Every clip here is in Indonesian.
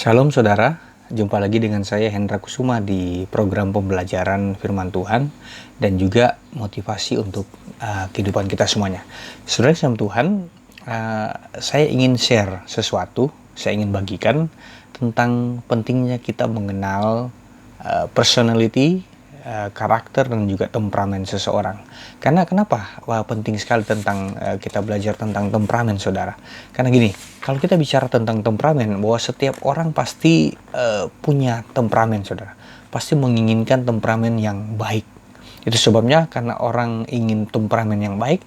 Shalom saudara, jumpa lagi dengan saya Hendra Kusuma di program pembelajaran firman Tuhan dan juga motivasi untuk kehidupan kita semuanya. Saudara sama Tuhan, saya ingin share sesuatu, saya ingin bagikan tentang pentingnya kita mengenal personality, karakter dan juga temperamen seseorang. Karena kenapa? Wah, penting sekali tentang kita belajar tentang temperamen, saudara. Karena gini, kalau kita bicara tentang temperamen, bahwa setiap orang pasti punya temperamen, saudara. Pasti menginginkan temperamen yang baik. Itu sebabnya karena orang ingin temperamen yang baik,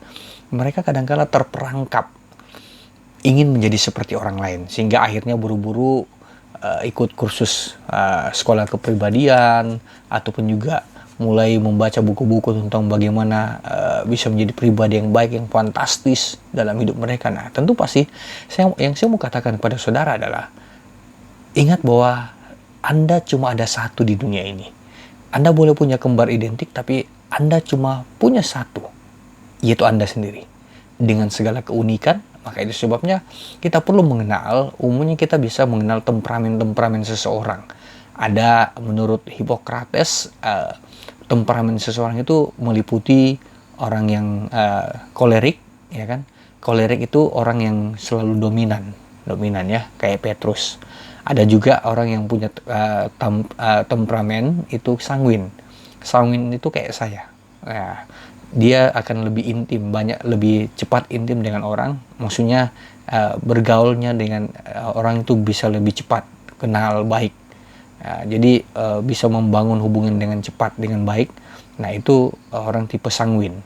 mereka kadang-kala terperangkap ingin menjadi seperti orang lain, sehingga akhirnya buru-buru ikut kursus sekolah kepribadian, ataupun juga mulai membaca buku-buku tentang bagaimana bisa menjadi pribadi yang baik, yang fantastis dalam hidup mereka. Nah, tentu pasti yang saya mau katakan kepada saudara adalah, ingat bahwa Anda cuma ada satu di dunia ini. Anda boleh punya kembar identik, tapi Anda cuma punya satu, yaitu Anda sendiri. Dengan segala keunikan, maka itu sebabnya kita perlu mengenal, umumnya kita bisa mengenal temperamen-temperamen seseorang. Ada menurut Hippocrates, temperamen seseorang itu meliputi orang yang kolerik, ya kan? Kolerik itu orang yang selalu dominan ya, kayak Petrus. Ada juga orang yang punya temperamen itu sanguin. Sanguin itu kayak saya. Nah, dia akan lebih intim, lebih cepat intim dengan orang. Maksudnya bergaulnya dengan orang itu bisa lebih cepat, kenal baik. Jadi bisa membangun hubungan dengan cepat, dengan baik. Nah, itu orang tipe sanguin.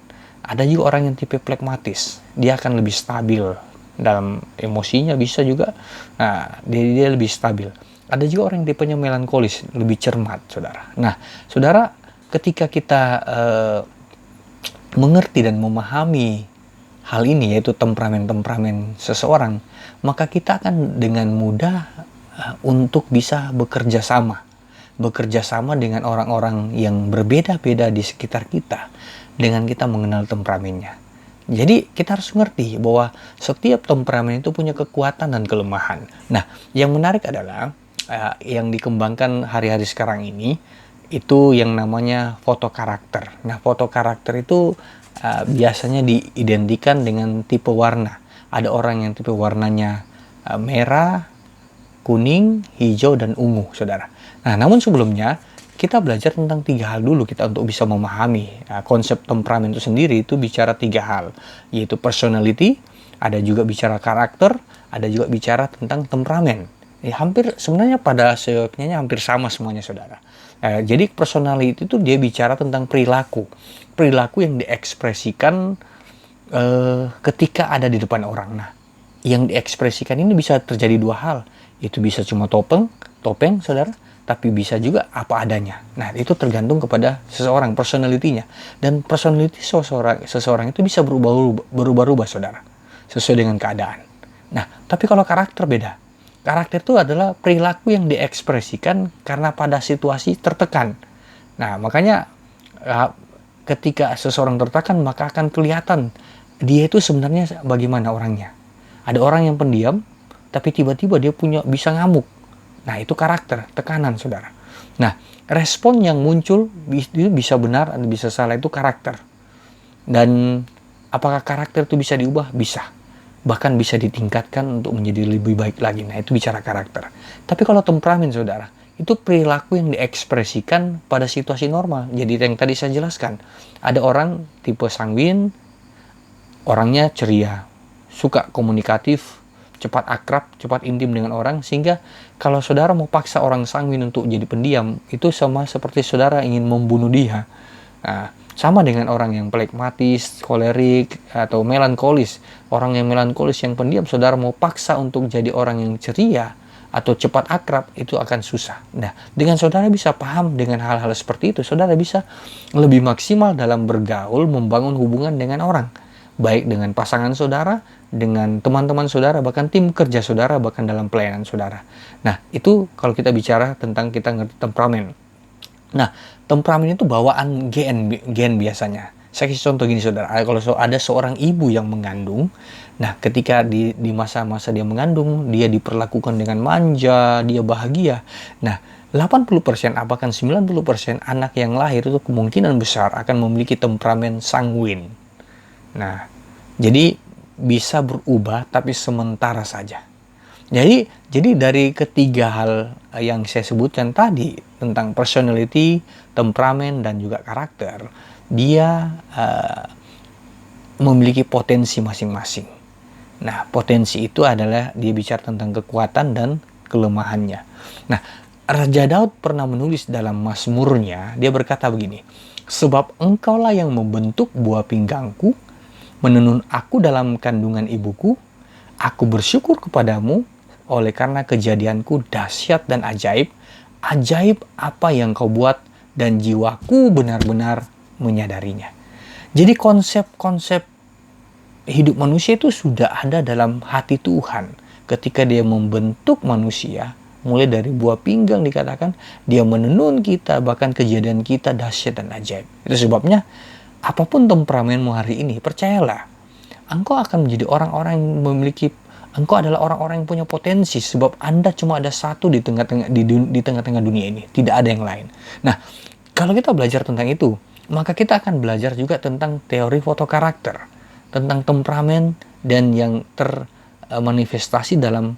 Ada juga orang yang tipe flegmatis. Dia akan lebih stabil dalam emosinya, bisa juga. Nah, dia lebih stabil. Ada juga orang yang tipenya melankolis, lebih cermat, saudara. Nah, saudara, ketika kita mengerti dan memahami hal ini, yaitu temperamen-temperamen seseorang, maka kita akan dengan mudah untuk bisa bekerja sama dengan orang-orang yang berbeda-beda di sekitar kita, dengan kita mengenal temperamennya. Jadi kita harus mengerti bahwa setiap temperamen itu punya kekuatan dan kelemahan. Nah, yang menarik adalah yang dikembangkan hari-hari sekarang ini, itu yang namanya foto karakter. Nah, foto karakter itu biasanya diidentikan dengan tipe warna. Ada orang yang tipe warnanya merah, kuning, hijau, dan ungu, saudara. Nah, namun sebelumnya kita belajar tentang 3 hal dulu kita untuk bisa memahami konsep temperamen itu sendiri. Itu bicara 3 hal, yaitu personality, ada juga bicara karakter, ada juga bicara tentang temperamen. Hampir sebenarnya pada akhirnya hampir sama semuanya, saudara. Jadi personality itu dia bicara tentang perilaku yang diekspresikan ketika ada di depan orang. Nah, yang diekspresikan ini bisa terjadi 2 hal. Itu bisa cuma topeng, saudara, tapi bisa juga apa adanya. Nah, itu tergantung kepada seseorang, personality-nya. Dan personality seseorang itu bisa berubah-ubah, saudara, sesuai dengan keadaan. Nah, tapi kalau karakter beda. Karakter itu adalah perilaku yang diekspresikan karena pada situasi tertekan. Nah, makanya ketika seseorang tertekan, maka akan kelihatan dia itu sebenarnya bagaimana orangnya. Ada orang yang pendiam, tapi tiba-tiba dia bisa ngamuk. Nah, itu karakter, tekanan, saudara. Nah, respon yang muncul itu bisa benar atau bisa salah, itu karakter. Dan apakah karakter itu bisa diubah? Bisa. Bahkan bisa ditingkatkan untuk menjadi lebih baik lagi. Nah, itu bicara karakter. Tapi kalau temperamen, saudara, itu perilaku yang diekspresikan pada situasi normal. Jadi yang tadi saya jelaskan, ada orang tipe sanguin, orangnya ceria, suka komunikatif, cepat akrab, cepat intim dengan orang, sehingga kalau saudara mau paksa orang sanguin untuk jadi pendiam, itu sama seperti saudara ingin membunuh dia. Nah, sama dengan orang yang flegmatis, kolerik, atau melankolis. Orang yang melankolis, yang pendiam, saudara mau paksa untuk jadi orang yang ceria atau cepat akrab, itu akan susah. Nah, dengan saudara bisa paham dengan hal-hal seperti itu, saudara bisa lebih maksimal dalam bergaul, membangun hubungan dengan orang. Baik dengan pasangan saudara, dengan teman-teman saudara, bahkan tim kerja saudara, bahkan dalam pelayanan saudara. Nah, itu kalau kita bicara tentang kita ngerti temperamen. Nah, temperamen itu bawaan gen biasanya. Saya kasih contoh gini, saudara. Kalau ada seorang ibu yang mengandung, Nah, ketika di masa-masa dia mengandung, dia diperlakukan dengan manja, dia bahagia. Nah, 80% bahkan 90% anak yang lahir itu kemungkinan besar akan memiliki temperamen sanguin. Nah, jadi bisa berubah tapi sementara saja. Jadi dari ketiga hal yang saya sebutkan tadi tentang personality, temperamen, dan juga karakter, dia memiliki potensi masing-masing. Nah, potensi itu adalah dia bicara tentang kekuatan dan kelemahannya. Nah, Raja Daud pernah menulis dalam Mazmurnya, dia berkata begini, "Sebab engkaulah yang membentuk buah pinggangku, menenun aku dalam kandungan ibuku, aku bersyukur kepadamu, oleh karena kejadianku dahsyat dan ajaib, ajaib apa yang kau buat, dan jiwaku benar-benar menyadarinya." Jadi konsep-konsep hidup manusia itu sudah ada dalam hati Tuhan. Ketika dia membentuk manusia, mulai dari buah pinggang dikatakan, dia menenun kita, bahkan kejadian kita dahsyat dan ajaib. Itu sebabnya, apapun temperamenmu hari ini, percayalah, engkau akan menjadi orang-orang yang memiliki, engkau adalah orang-orang yang punya potensi, sebab Anda cuma ada satu di tengah-tengah dunia ini, tidak ada yang lain. Nah, kalau kita belajar tentang itu, maka kita akan belajar juga tentang teori foto karakter, tentang temperamen dan yang termanifestasi dalam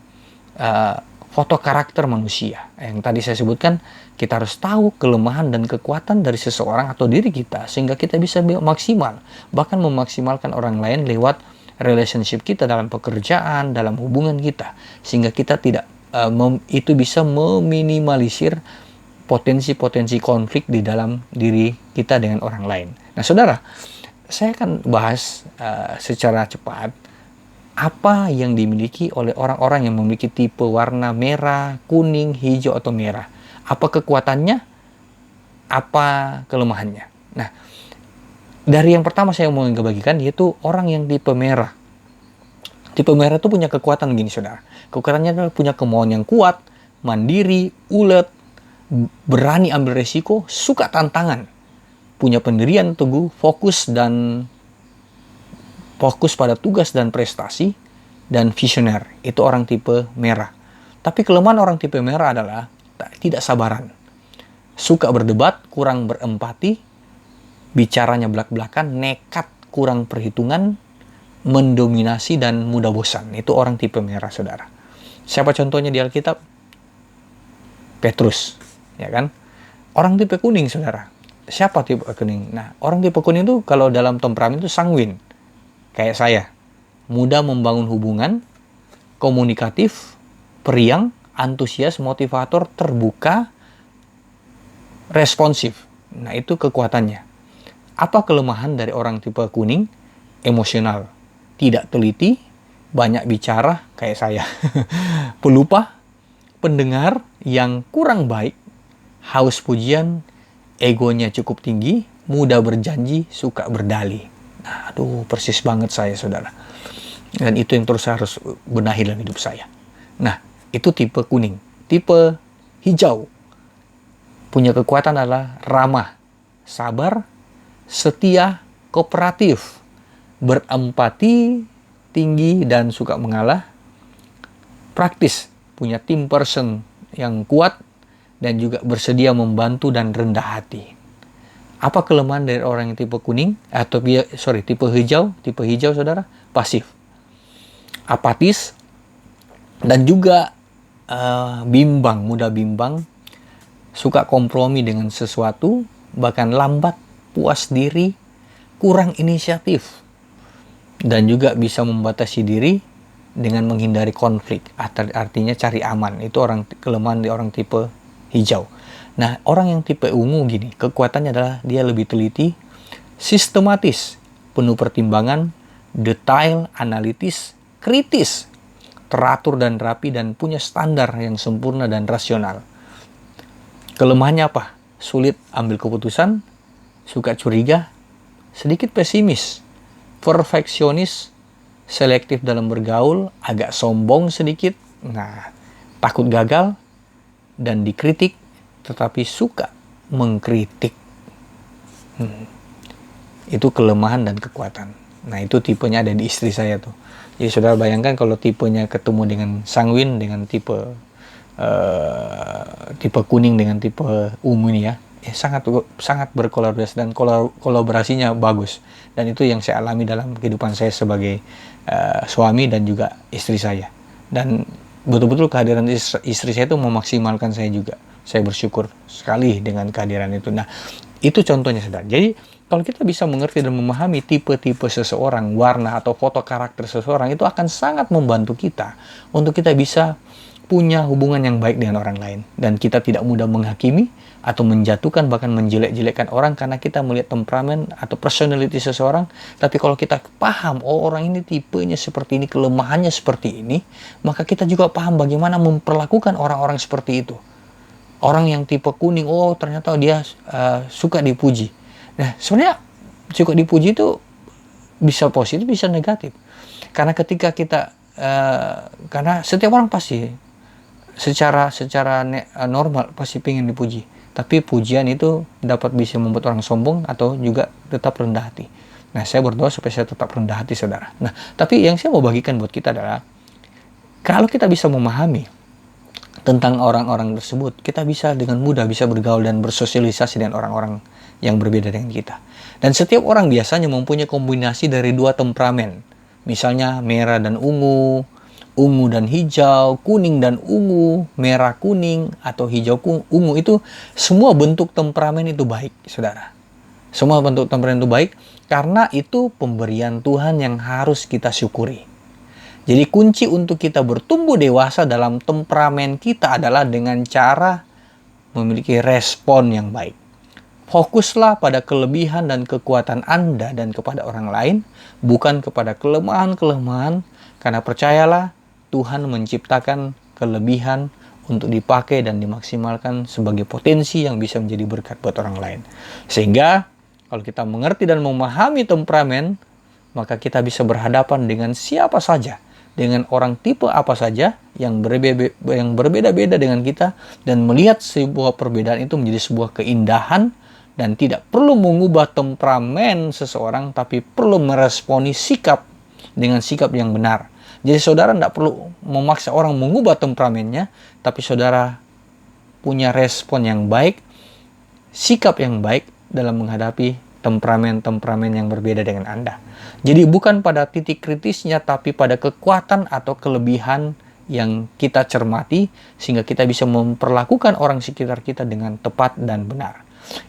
foto karakter manusia. Yang tadi saya sebutkan, kita harus tahu kelemahan dan kekuatan dari seseorang atau diri kita, sehingga kita bisa maksimal, bahkan memaksimalkan orang lain lewat relationship kita dalam pekerjaan, dalam hubungan kita, sehingga kita tidak itu bisa meminimalisir potensi-potensi konflik di dalam diri kita dengan orang lain. Nah, saudara, saya akan bahas secara cepat apa yang dimiliki oleh orang-orang yang memiliki tipe warna merah, kuning, hijau, atau merah. Apa kekuatannya, apa kelemahannya. Nah, dari yang pertama saya mau bagikan, yaitu orang yang tipe merah. Tipe merah itu punya kekuatan gini, saudara. Kekuatannya adalah punya kemauan yang kuat, mandiri, ulet, berani ambil resiko, suka tantangan, punya pendirian teguh, fokus pada tugas dan prestasi, dan visioner. Itu orang tipe merah. Tapi kelemahan orang tipe merah adalah tidak sabaran, suka berdebat, kurang berempati, bicaranya belak-belakan, nekat, kurang perhitungan, mendominasi, dan mudah bosan. Itu orang tipe merah, saudara. Siapa contohnya di Alkitab? Petrus, ya kan? Orang tipe kuning, saudara. Siapa tipe kuning? Nah, orang tipe kuning itu kalau dalam temperamen itu sanguin. Kayak saya. Mudah membangun hubungan, komunikatif, periang, antusias, motivator, terbuka, responsif. Nah, itu kekuatannya. Apa kelemahan dari orang tipe kuning? Emosional. Tidak teliti, banyak bicara, kayak saya. Pelupa, pendengar yang kurang baik, haus pujian, egonya cukup tinggi, mudah berjanji, suka berdalih. Nah, aduh, persis banget saya, saudara. Dan itu yang terus harus benahi dalam hidup saya. Nah, itu tipe kuning. Tipe hijau punya kekuatan adalah ramah, sabar, setia, kooperatif, berempati tinggi, dan suka mengalah. Praktis, punya team person yang kuat, dan juga bersedia membantu dan rendah hati. Apa kelemahan dari orang yang tipe kuning? Tipe hijau. Tipe hijau, saudara, pasif, apatis, dan juga bimbang, mudah bimbang, suka kompromi dengan sesuatu, bahkan lambat, puas diri, kurang inisiatif, dan juga bisa membatasi diri dengan menghindari konflik. Artinya cari aman. Itu kelemahan di orang tipe hijau. Nah, orang yang tipe ungu gini, kekuatannya adalah dia lebih teliti, sistematis, penuh pertimbangan, detail, analitis, kritis, teratur dan rapi, dan punya standar yang sempurna dan rasional. Kelemahannya apa? Sulit ambil keputusan, suka curiga, sedikit pesimis, perfeksionis, selektif dalam bergaul, agak sombong sedikit, takut gagal, dan dikritik, tetapi suka mengkritik. Itu kelemahan dan kekuatan. Nah, itu tipenya ada di istri saya tuh. Jadi saudara bayangkan kalau tipenya ketemu dengan sanguin, dengan tipe kuning dengan tipe ungu ini ya, sangat berkolaborasi dan kolaborasinya bagus. Dan itu yang saya alami dalam kehidupan saya sebagai suami dan juga istri saya. Dan betul-betul kehadiran istri saya itu memaksimalkan saya juga. Saya bersyukur sekali dengan kehadiran itu. Nah, itu contohnya saudara. Jadi kalau kita bisa mengerti dan memahami tipe-tipe seseorang, warna atau foto karakter seseorang, itu akan sangat membantu kita untuk kita bisa punya hubungan yang baik dengan orang lain. Dan kita tidak mudah menghakimi atau menjatuhkan, bahkan menjelek-jelekkan orang karena kita melihat temperamen atau personality seseorang. Tapi kalau kita paham, oh orang ini tipenya seperti ini, kelemahannya seperti ini, maka kita juga paham bagaimana memperlakukan orang-orang seperti itu. Orang yang tipe kuning, oh ternyata dia suka dipuji. Nah, sebenarnya suka dipuji itu bisa positif, bisa negatif. Karena ketika kita, karena setiap orang pasti secara normal pasti pengen dipuji. Tapi pujian itu dapat bisa membuat orang sombong atau juga tetap rendah hati. Nah, saya berdoa supaya saya tetap rendah hati, saudara. Nah, tapi yang saya mau bagikan buat kita adalah, kalau kita bisa memahami tentang orang-orang tersebut, kita bisa dengan mudah bisa bergaul dan bersosialisasi dengan orang-orang yang berbeda dengan kita. Dan setiap orang biasanya mempunyai kombinasi dari dua temperamen. Misalnya merah dan ungu, ungu dan hijau, kuning dan ungu, merah kuning, atau hijau ungu. Itu semua bentuk temperamen itu baik, saudara. Semua bentuk temperamen itu baik karena itu pemberian Tuhan yang harus kita syukuri. Jadi kunci untuk kita bertumbuh dewasa dalam temperamen kita adalah dengan cara memiliki respon yang baik. Fokuslah pada kelebihan dan kekuatan Anda dan kepada orang lain, bukan kepada kelemahan-kelemahan, karena percayalah Tuhan menciptakan kelebihan untuk dipakai dan dimaksimalkan sebagai potensi yang bisa menjadi berkat buat orang lain. Sehingga kalau kita mengerti dan memahami temperamen, maka kita bisa berhadapan dengan siapa saja, dengan orang tipe apa saja yang berbeda-beda dengan kita, dan melihat sebuah perbedaan itu menjadi sebuah keindahan. Dan tidak perlu mengubah temperamen seseorang, tapi perlu meresponi sikap dengan sikap yang benar. Jadi saudara tidak perlu memaksa orang mengubah temperamennya, tapi saudara punya respon yang baik, sikap yang baik dalam menghadapi temperamen-temperamen yang berbeda dengan Anda. Jadi bukan pada titik kritisnya, tapi pada kekuatan atau kelebihan yang kita cermati, sehingga kita bisa memperlakukan orang sekitar kita dengan tepat dan benar.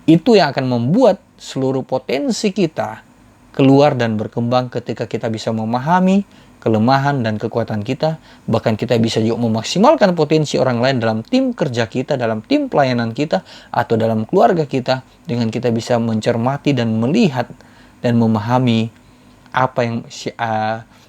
Itu yang akan membuat seluruh potensi kita keluar dan berkembang ketika kita bisa memahami kelemahan dan kekuatan kita. Bahkan kita bisa juga memaksimalkan potensi orang lain dalam tim kerja kita, dalam tim pelayanan kita, atau dalam keluarga kita, dengan kita bisa mencermati dan melihat dan memahami apa yang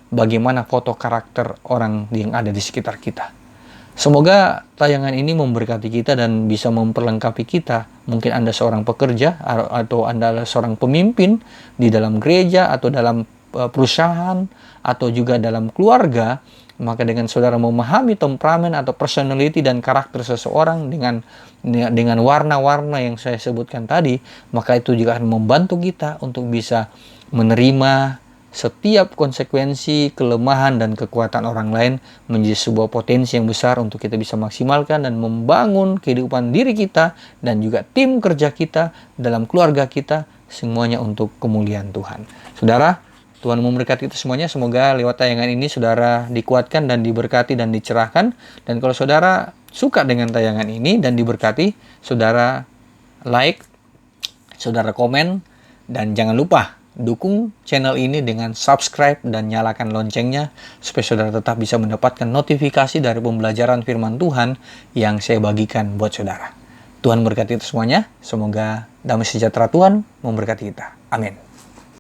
bagaimana foto karakter orang yang ada di sekitar kita. Semoga tayangan ini memberkati kita dan bisa memperlengkapi kita. Mungkin Anda seorang pekerja atau Anda seorang pemimpin di dalam gereja atau dalam perusahaan atau juga dalam keluarga. Maka dengan saudara memahami temperamen atau personality dan karakter seseorang dengan warna-warna yang saya sebutkan tadi, maka itu juga akan membantu kita untuk bisa menerima setiap konsekuensi, kelemahan, dan kekuatan orang lain menjadi sebuah potensi yang besar untuk kita bisa maksimalkan dan membangun kehidupan diri kita dan juga tim kerja kita, dalam keluarga kita, semuanya untuk kemuliaan Tuhan. Saudara, Tuhan memberkati kita semuanya. Semoga lewat tayangan ini saudara dikuatkan dan diberkati dan dicerahkan. Dan kalau saudara suka dengan tayangan ini dan diberkati, saudara like, saudara komen, dan jangan lupa dukung channel ini dengan subscribe dan nyalakan loncengnya supaya saudara tetap bisa mendapatkan notifikasi dari pembelajaran firman Tuhan yang saya bagikan buat saudara. Tuhan memberkati kita semuanya. Semoga damai sejahtera Tuhan memberkati kita. Amin.